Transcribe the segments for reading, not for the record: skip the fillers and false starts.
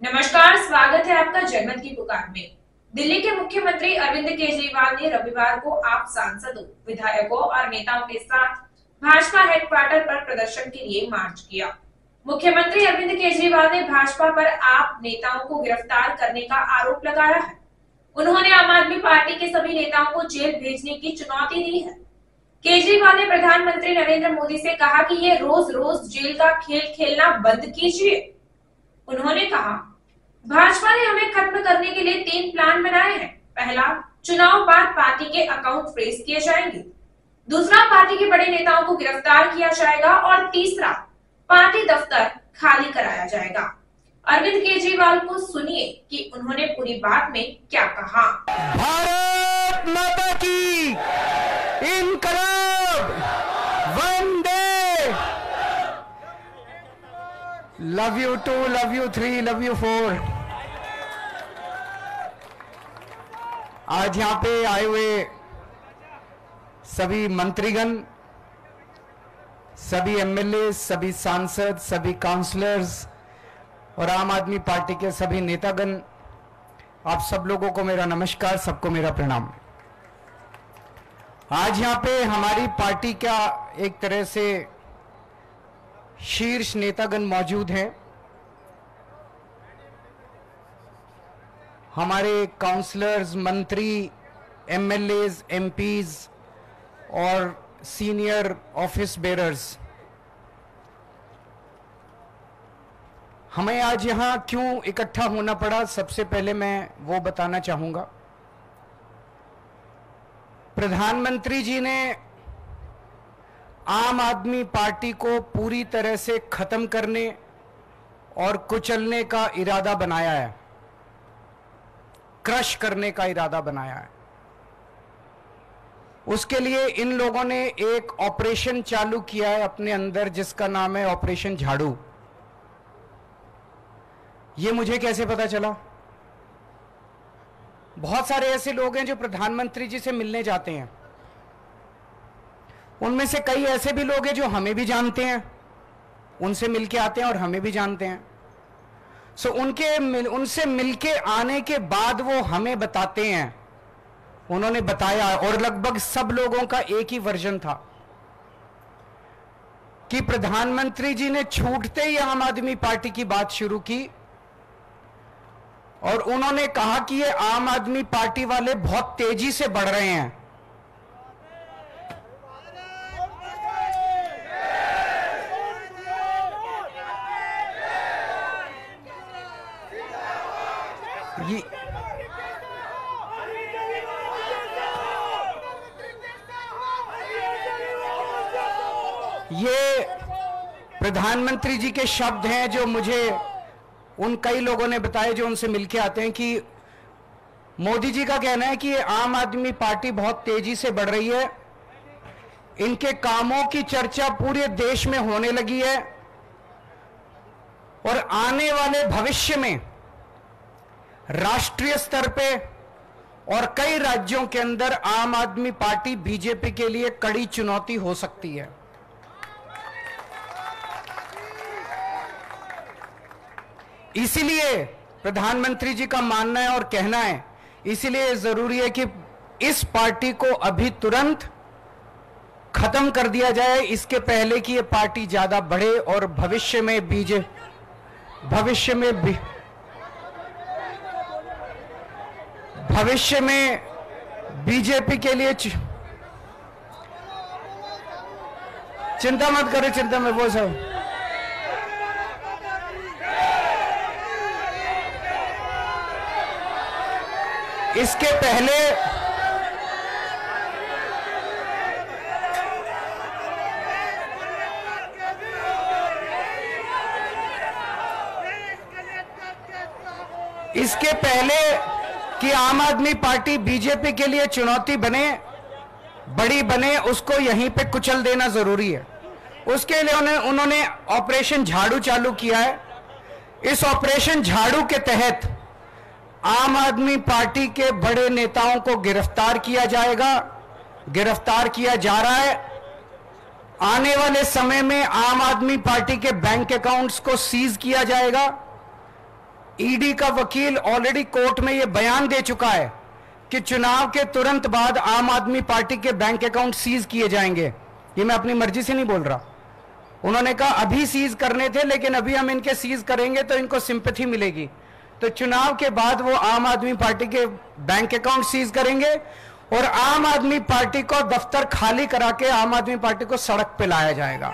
नमस्कार, स्वागत है आपका जनमत की पुकार में। दिल्ली के मुख्यमंत्री अरविंद केजरीवाल ने रविवार को आप सांसदों, विधायकों और नेताओं के साथ भाजपा हेडक्वार्टर पर प्रदर्शन के लिए मार्च किया। मुख्यमंत्री अरविंद केजरीवाल ने भाजपा पर आप नेताओं को गिरफ्तार करने का आरोप लगाया है। उन्होंने आम आदमी पार्टी के सभी नेताओं को जेल भेजने की चुनौती दी है। केजरीवाल ने प्रधानमंत्री नरेंद्र मोदी से कहा कि ये रोज रोज जेल का खेल खेलना बंद कीजिए। उन्होंने कहा, भाजपा ने हमें खत्म करने के लिए 3 प्लान बनाए हैं। पहला, चुनाव बाद पार्टी के अकाउंट फ्रीज किए जाएंगे। दूसरा, पार्टी के बड़े नेताओं को गिरफ्तार किया जाएगा और तीसरा, पार्टी दफ्तर खाली कराया जाएगा। अरविंद केजरीवाल को सुनिए कि उन्होंने पूरी बात में क्या कहा। भारत माता की इनकलाब, वंदे। Love you 2, love you 3, love you 4। आज यहां पे आए हुए सभी मंत्रीगण, सभी एमएलए, सभी सांसद, सभी काउंसलर्स और आम आदमी पार्टी के सभी नेतागण, आप सब लोगों को मेरा नमस्कार, सबको मेरा प्रणाम। आज यहां पे हमारी पार्टी का एक तरह से शीर्ष नेतागण मौजूद हैं। हमारे काउंसलर्स, मंत्री, एमएलएज, एमपीज और सीनियर ऑफिस बेरर्स। हमें आज यहां क्यों इकट्ठा होना पड़ा, सबसे पहले मैं वो बताना चाहूंगा। प्रधानमंत्री जी ने आम आदमी पार्टी को पूरी तरह से खत्म करने और कुचलने का इरादा बनाया है, क्रश करने का इरादा बनाया है। उसके लिए इन लोगों ने एक ऑपरेशन चालू किया है अपने अंदर, जिसका नाम है ऑपरेशन झाड़ू। ये मुझे कैसे पता चला? बहुत सारे ऐसे लोग हैं जो प्रधानमंत्री जी से मिलने जाते हैं। उनमें से कई ऐसे भी लोग हैं जो हमें भी जानते हैं, उनसे मिलके आते हैं और हमें भी जानते हैं। उनसे मिलके आने के बाद वो हमें बताते हैं, उन्होंने बताया, और लगभग सब लोगों का एक ही वर्जन था कि प्रधानमंत्री जी ने छूटते ही आम आदमी पार्टी की बात शुरू की और उन्होंने कहा कि ये आम आदमी पार्टी वाले बहुत तेजी से बढ़ रहे हैं। ये प्रधानमंत्री जी के शब्द हैं जो मुझे उन कई लोगों ने बताए जो उनसे मिलके आते हैं, कि मोदी जी का कहना है कि ये आम आदमी पार्टी बहुत तेजी से बढ़ रही है, इनके कामों की चर्चा पूरे देश में होने लगी है और आने वाले भविष्य में राष्ट्रीय स्तर पे और कई राज्यों के अंदर आम आदमी पार्टी बीजेपी के लिए कड़ी चुनौती हो सकती है। इसीलिए प्रधानमंत्री जी का मानना है और कहना है, इसीलिए जरूरी है कि इस पार्टी को अभी तुरंत खत्म कर दिया जाए, इसके पहले कि ये पार्टी ज्यादा बढ़े और भविष्य में बीजेपी के लिए चिंता मत करें, चिंता में वो सब। इसके पहले कि आम आदमी पार्टी बीजेपी के लिए चुनौती बने, बड़ी बने, उसको यहीं पे कुचल देना जरूरी है। उसके लिए उन्होंने ऑपरेशन झाड़ू चालू किया है। इस ऑपरेशन झाड़ू के तहत आम आदमी पार्टी के बड़े नेताओं को गिरफ्तार किया जाएगा, गिरफ्तार किया जा रहा है। आने वाले समय में आम आदमी पार्टी के बैंक अकाउंट्स को सीज किया जाएगा ईडी का वकील ऑलरेडी कोर्ट में यह बयान दे चुका है कि चुनाव के तुरंत बाद आम आदमी पार्टी के बैंक अकाउंट सीज किए जाएंगे। ये मैं अपनी मर्जी से नहीं बोल रहा। उन्होंने कहा अभी सीज करने थे, लेकिन अभी हम इनके सीज करेंगे तो इनको सिंपैथी मिलेगी, तो चुनाव के बाद वो आम आदमी पार्टी के बैंक अकाउंट सीज करेंगे और आम आदमी पार्टी को दफ्तर खाली करा के आम आदमी पार्टी को सड़क पे लाया जाएगा।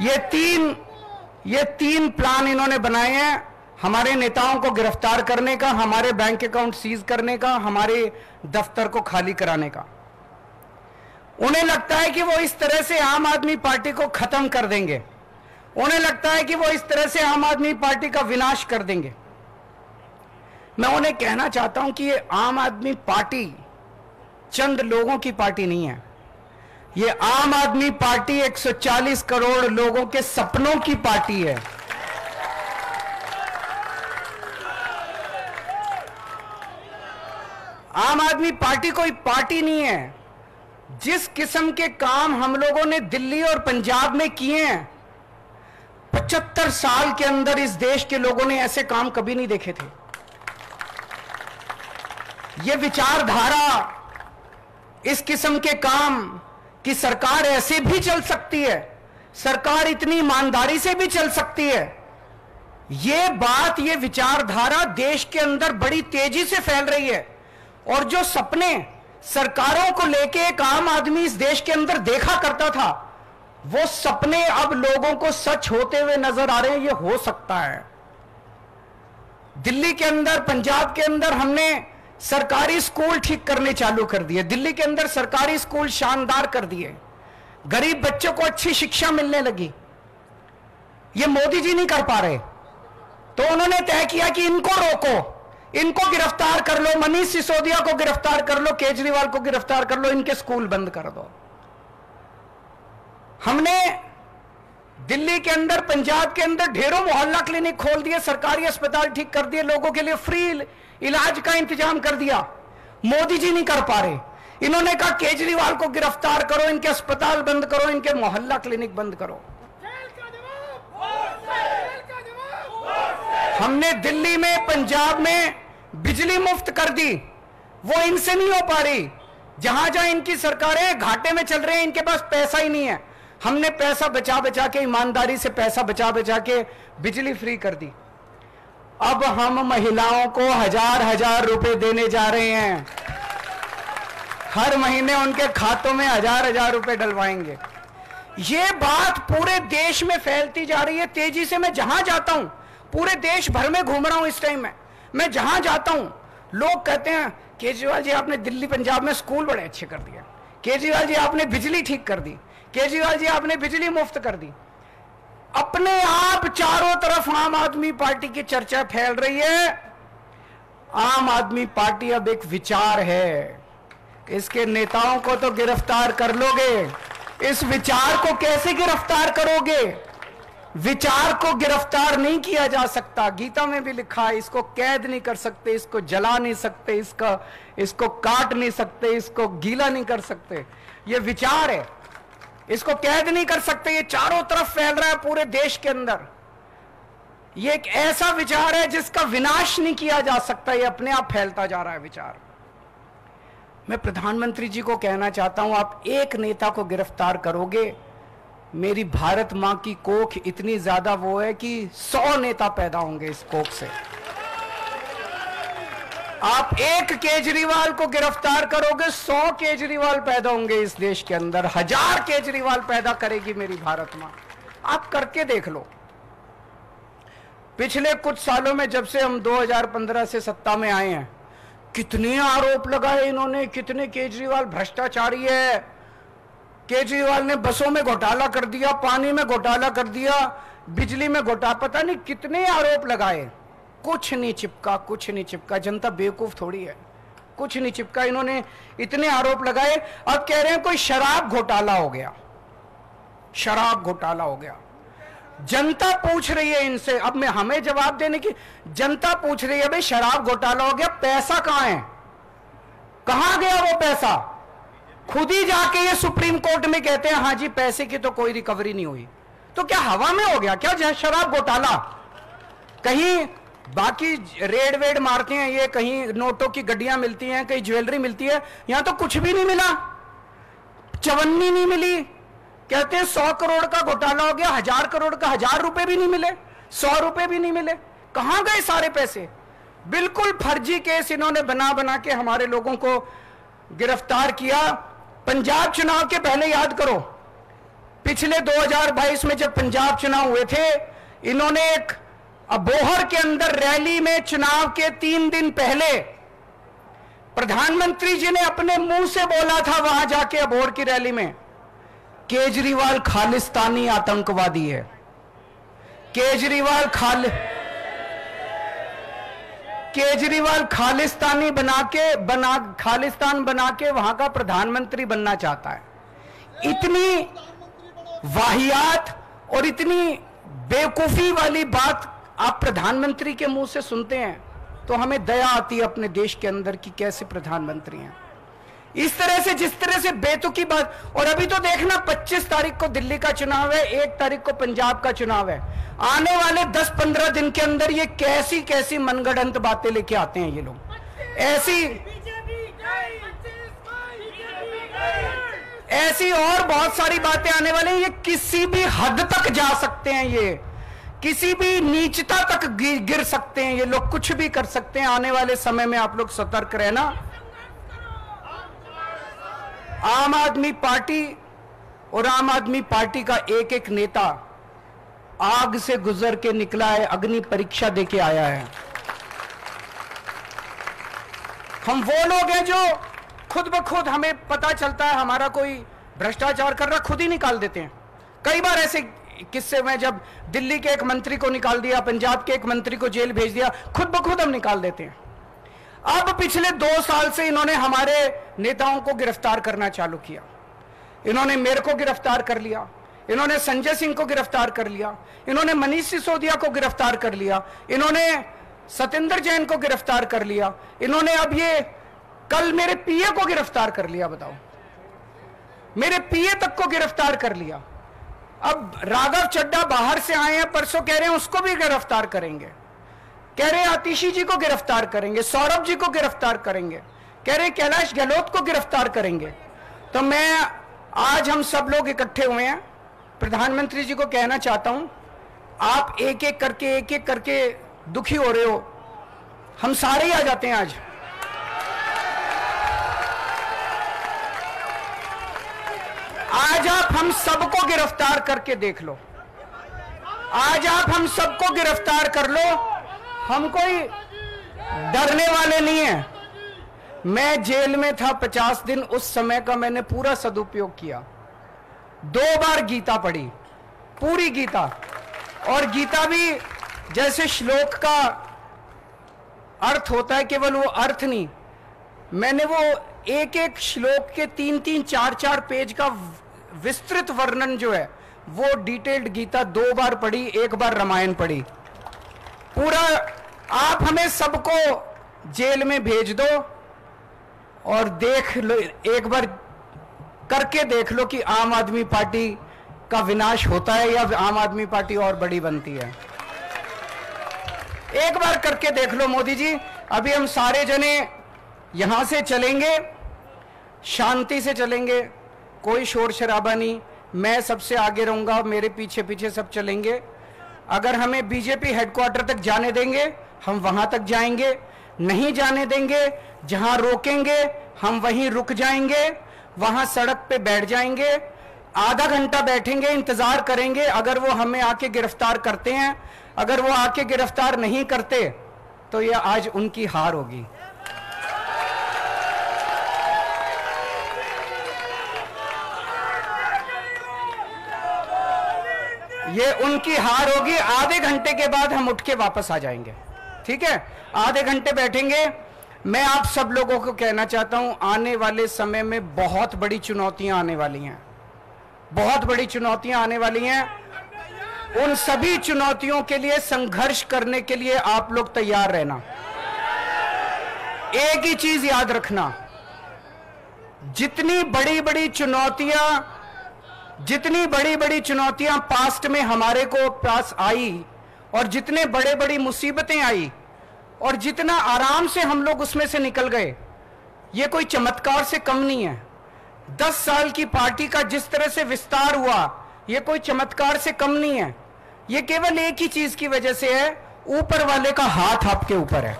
ये तीन प्लान इन्होंने बनाए हैं, हमारे नेताओं को गिरफ्तार करने का, हमारे बैंक अकाउंट सीज करने का, हमारे दफ्तर को खाली कराने का। उन्हें लगता है कि वो इस तरह से आम आदमी पार्टी को खत्म कर देंगे, उन्हें लगता है कि वो इस तरह से आम आदमी पार्टी का विनाश कर देंगे। मैं उन्हें कहना चाहता हूं कि ये आम आदमी पार्टी चंद लोगों की पार्टी नहीं है, ये आम आदमी पार्टी 140 करोड़ लोगों के सपनों की पार्टी है। आम आदमी पार्टी कोई पार्टी नहीं है। जिस किस्म के काम हम लोगों ने दिल्ली और पंजाब में किए हैं, 75 साल के अंदर इस देश के लोगों ने ऐसे काम कभी नहीं देखे थे। ये विचारधारा, इस किस्म के काम कि सरकार ऐसे भी चल सकती है, सरकार इतनी ईमानदारी से भी चल सकती है, ये बात, ये विचारधारा देश के अंदर बड़ी तेजी से फैल रही है। और जो सपने सरकारों को लेके एक आम आदमी इस देश के अंदर देखा करता था, वो सपने अब लोगों को सच होते हुए नजर आ रहे हैं। ये हो सकता है। दिल्ली के अंदर, पंजाब के अंदर हमने सरकारी स्कूल ठीक करने चालू कर दिए। दिल्ली के अंदर सरकारी स्कूल शानदार कर दिए, गरीब बच्चों को अच्छी शिक्षा मिलने लगी। ये मोदी जी नहीं कर पा रहे, तो उन्होंने तय किया कि इनको रोको, इनको गिरफ्तार कर लो, मनीष सिसोदिया को गिरफ्तार कर लो, केजरीवाल को गिरफ्तार कर लो, इनके स्कूल बंद कर दो। हमने दिल्ली के अंदर, पंजाब के अंदर ढेरों मोहल्ला क्लिनिक खोल दिए, सरकारी अस्पताल ठीक कर दिए, लोगों के लिए फ्री इलाज का इंतजाम कर दिया। मोदी जी नहीं कर पा रहे। इन्होंने कहा केजरीवाल को गिरफ्तार करो, इनके अस्पताल बंद करो, इनके मोहल्ला क्लिनिक बंद करो। हमने दिल्ली में, पंजाब में बिजली मुफ्त कर दी, वो इनसे नहीं हो पा रही। जहां जहां इनकी सरकारें घाटे में चल रहे हैं, इनके पास पैसा ही नहीं है। हमने पैसा बचा बचा के, ईमानदारी से पैसा बचा बचा के बिजली फ्री कर दी। अब हम महिलाओं को 1000 रुपए देने जा रहे हैं। हर महीने उनके खातों में 1000 रुपए डलवाएंगे। ये बात पूरे देश में फैलती जा रही है तेजी से। मैं जहां जाता हूं, पूरे देश भर में घूम रहा हूं इस टाइम में, मैं जहां जाता हूं लोग कहते हैं केजरीवाल जी आपने दिल्ली पंजाब में स्कूल बड़े अच्छे कर दिए, केजरीवाल जी आपने बिजली ठीक कर दी, केजरीवाल जी आपने बिजली मुफ्त कर दी। अपने आप चारों तरफ आम आदमी पार्टी की चर्चा फैल रही है। आम आदमी पार्टी अब एक विचार है, इसके नेताओं को तो गिरफ्तार कर लोगे, इस विचार को कैसे गिरफ्तार करोगे? विचार को गिरफ्तार नहीं किया जा सकता। गीता में भी लिखा है, इसको कैद नहीं कर सकते, इसको जला नहीं सकते, इसको काट नहीं सकते, इसको गीला नहीं कर सकते। ये विचार है, इसको कैद नहीं कर सकते। ये चारों तरफ फैल रहा है पूरे देश के अंदर। ये एक ऐसा विचार है जिसका विनाश नहीं किया जा सकता, ये अपने आप फैलता जा रहा है विचार। मैं प्रधानमंत्री जी को कहना चाहता हूं, आप एक नेता को गिरफ्तार करोगे, मेरी भारत मां की कोख इतनी ज्यादा वो है कि 100 नेता पैदा होंगे इस कोख से। आप एक केजरीवाल को गिरफ्तार करोगे, 100 केजरीवाल पैदा होंगे इस देश के अंदर, 1000 केजरीवाल पैदा करेगी मेरी भारत मां। आप करके देख लो। पिछले कुछ सालों में, जब से हम 2015 से सत्ता में आए हैं, कितने आरोप लगाए इन्होंने, कितने केजरीवाल भ्रष्टाचारी है। केजरीवाल ने बसों में घोटाला कर दिया, पानी में घोटाला कर दिया, बिजली में घोटाला, पता नहीं कितने आरोप लगाए, कुछ नहीं चिपका, कुछ नहीं चिपका। जनता बेवकूफ थोड़ी है, कुछ नहीं चिपका। इन्होंने इतने आरोप लगाए, अब कह रहे हैं कोई शराब घोटाला हो गया, शराब घोटाला हो गया। जनता पूछ रही है इनसे, अब मैं हमें जवाब देने की, जनता पूछ रही है भाई शराब घोटाला हो गया, पैसा कहां है, कहां गया वो पैसा? खुद ही जाके ये सुप्रीम कोर्ट में कहते हैं हाँ जी पैसे की तो कोई रिकवरी नहीं हुई। तो क्या हवा में हो गया क्या शराब घोटाला? कहीं बाकी रेड वेड मारते हैं ये, कहीं नोटों की गड्डियां मिलती हैं, कहीं ज्वेलरी मिलती है, यहां तो कुछ भी नहीं मिला, चवन्नी नहीं मिली। कहते हैं 100 करोड़ का घोटाला हो गया, 1000 करोड़ का 1000 रुपए भी नहीं मिले, 100 रुपए भी नहीं मिले। कहां गए सारे पैसे? बिल्कुल फर्जी केस इन्होंने बना बना के हमारे लोगों को गिरफ्तार किया। पंजाब चुनाव के पहले याद करो, पिछले 2022 में जब पंजाब चुनाव हुए थे, इन्होंने एक अबोहर के अंदर रैली में चुनाव के 3 दिन पहले प्रधानमंत्री जी ने अपने मुंह से बोला था वहां जाके अबोहर की रैली में, केजरीवाल खालिस्तानी आतंकवादी है। केजरीवाल खालिस्तानी खालिस्तान बना के वहां का प्रधानमंत्री बनना चाहता है। इतनी वाहियात और इतनी बेवकूफी वाली बात आप प्रधानमंत्री के मुंह से सुनते हैं तो हमें दया आती है अपने देश के अंदर कि कैसे प्रधानमंत्री हैं। इस तरह से, जिस तरह से बेतुकी बात। और अभी तो देखना 25 तारीख को दिल्ली का चुनाव है, 1 तारीख को पंजाब का चुनाव है। आने वाले 10-15 दिन के अंदर ये कैसी कैसी मनगढ़ंत बातें लेके आते हैं ये लोग, ऐसी और बहुत सारी बातें आने वाली हैं। ये किसी भी हद तक जा सकते हैं, ये किसी भी नीचता तक गिर सकते हैं, ये लोग कुछ भी कर सकते हैं। आने वाले समय में आप लोग सतर्क रहना। आम आदमी पार्टी और आम आदमी पार्टी का एक एक नेता आग से गुजर के निकला है, अग्नि परीक्षा देके आया है। हम वो लोग हैं जो खुद ब खुद, हमें पता चलता है हमारा कोई भ्रष्टाचार कर रहा, खुद ही निकाल देते हैं। कई बार ऐसे किस्से में जब दिल्ली के एक मंत्री को निकाल दिया, पंजाब के एक मंत्री को जेल भेज दिया, खुद ब खुद हम निकाल देते हैं। अब पिछले 2 साल से इन्होंने हमारे नेताओं को गिरफ्तार करना चालू किया। इन्होंने मेरे को गिरफ्तार कर लिया, इन्होंने संजय सिंह को गिरफ्तार कर लिया, इन्होंने मनीष सिसोदिया को गिरफ्तार कर लिया, इन्होंने सत्येंद्र जैन को गिरफ्तार कर लिया, इन्होंने अब ये कल मेरे पीए को गिरफ्तार कर लिया। बताओ, मेरे पीए तक को गिरफ्तार कर लिया। अब राघव चड्ढा बाहर से आए हैं, परसों कह रहे हैं उसको भी गिरफ्तार करेंगे, कह रहे हैं आतिशी जी को गिरफ्तार करेंगे, सौरभ जी को गिरफ्तार करेंगे, कह रहे हैं कैलाश गहलोत को गिरफ्तार करेंगे। तो मैं आज हम सब लोग इकट्ठे हुए हैं, प्रधानमंत्री जी को कहना चाहता हूं, आप एक एक करके दुखी हो रहे हो, हम सारे ही आ जाते हैं आज। आज आप हम सबको गिरफ्तार करके देख लो, आज आप हम सबको गिरफ्तार कर लो, हम कोई डरने वाले नहीं है। मैं जेल में था 50 दिन, उस समय का मैंने पूरा सदुपयोग किया। 2 बार गीता पढ़ी, पूरी गीता, और गीता भी जैसे श्लोक का अर्थ होता है, केवल वो अर्थ नहीं, मैंने वो एक एक श्लोक के 3-3, 4-4 पेज का विस्तृत वर्णन जो है वो डिटेल्ड गीता 2 बार पढ़ी, 1 बार रामायण पढ़ी पूरा। आप हमें सबको जेल में भेज दो और देख लो, एक बार करके देख लो कि आम आदमी पार्टी का विनाश होता है या आम आदमी पार्टी और बड़ी बनती है। एक बार करके देख लो मोदी जी। अभी हम सारे जने यहां से चलेंगे, शांति से चलेंगे, कोई शोर शराबा नहीं, मैं सबसे आगे रहूंगा, मेरे पीछे पीछे सब चलेंगे। अगर हमें बीजेपी हेडक्वार्टर तक जाने देंगे हम वहां तक जाएंगे, नहीं जाने देंगे जहां रोकेंगे हम वहीं रुक जाएंगे, वहां सड़क पे बैठ जाएंगे, आधा घंटा बैठेंगे, इंतजार करेंगे। अगर वो हमें आके गिरफ्तार करते हैं, अगर वो आके गिरफ्तार नहीं करते तो ये आज उनकी हार होगी। ये उनकी हार होगी। आधे घंटे के बाद हम उठ के वापस आ जाएंगे, ठीक है? आधे घंटे बैठेंगे। मैं आप सब लोगों को कहना चाहता हूं, आने वाले समय में बहुत बड़ी चुनौतियां आने वाली हैं, बहुत बड़ी चुनौतियां आने वाली हैं। उन सभी चुनौतियों के लिए संघर्ष करने के लिए आप लोग तैयार रहना। एक ही चीज याद रखना, जितनी बड़ी बड़ी चुनौतियां पास्ट में हमारे को पास आई, और जितने बड़े बड़ी मुसीबतें आई और जितना आराम से हम लोग उसमें से निकल गए, ये कोई चमत्कार से कम नहीं है। 10 साल की पार्टी का जिस तरह से विस्तार हुआ, ये कोई चमत्कार से कम नहीं है। ये केवल एक ही चीज की वजह से है, ऊपर वाले का हाथ आपके ऊपर है,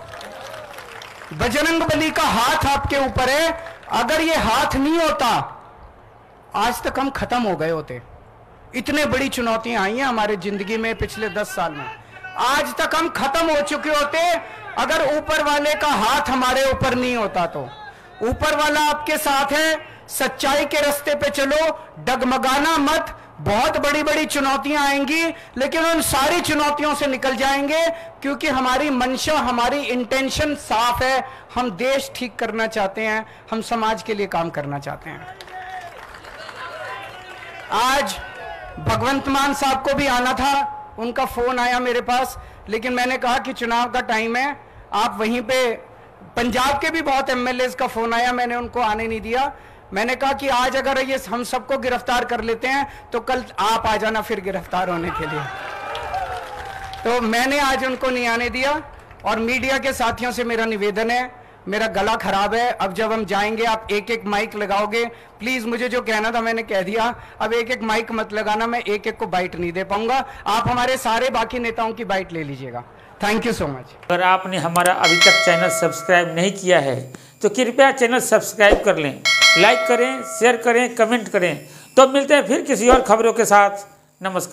बजरंगबली का हाथ आपके ऊपर है। अगर ये हाथ नहीं होता, आज तक हम खत्म हो गए होते। इतने बड़ी चुनौतियां आई हैं हमारे जिंदगी में पिछले 10 साल में, आज तक हम खत्म हो चुके होते अगर ऊपर वाले का हाथ हमारे ऊपर नहीं होता तो। ऊपर वाला आपके साथ है, सच्चाई के रास्ते पे चलो, डगमगाना मत। बहुत बड़ी बड़ी चुनौतियां आएंगी, लेकिन उन सारी चुनौतियों से निकल जाएंगे, क्योंकि हमारी मंशा, हमारी इंटेंशन साफ है। हम देश ठीक करना चाहते हैं, हम समाज के लिए काम करना चाहते हैं। आज भगवंत मान साहब को भी आना था, उनका फोन आया मेरे पास, लेकिन मैंने कहा कि चुनाव का टाइम है, आप वहीं पे। पंजाब के भी बहुत एमएलएज का फोन आया, मैंने उनको आने नहीं दिया। मैंने कहा कि आज अगर ये हम सबको गिरफ्तार कर लेते हैं तो कल आप आ जाना फिर गिरफ्तार होने के लिए। तो मैंने आज उनको नहीं आने दिया। और मीडिया के साथियों से मेरा निवेदन है, मेरा गला खराब है, अब जब हम जाएंगे आप एक एक माइक लगाओगे। प्लीज, मुझे जो कहना था मैंने कह दिया, अब एक एक माइक मत लगाना, मैं एक एक को बाइट नहीं दे पाऊंगा। आप हमारे सारे बाकी नेताओं की बाइट ले लीजिएगा। Thank you so much. अगर आपने हमारा अभी तक चैनल सब्सक्राइब नहीं किया है तो कृपया चैनल सब्सक्राइब कर लें, लाइक करें, शेयर करें, कमेंट करें। तो मिलते हैं फिर किसी और खबरों के साथ। नमस्कार।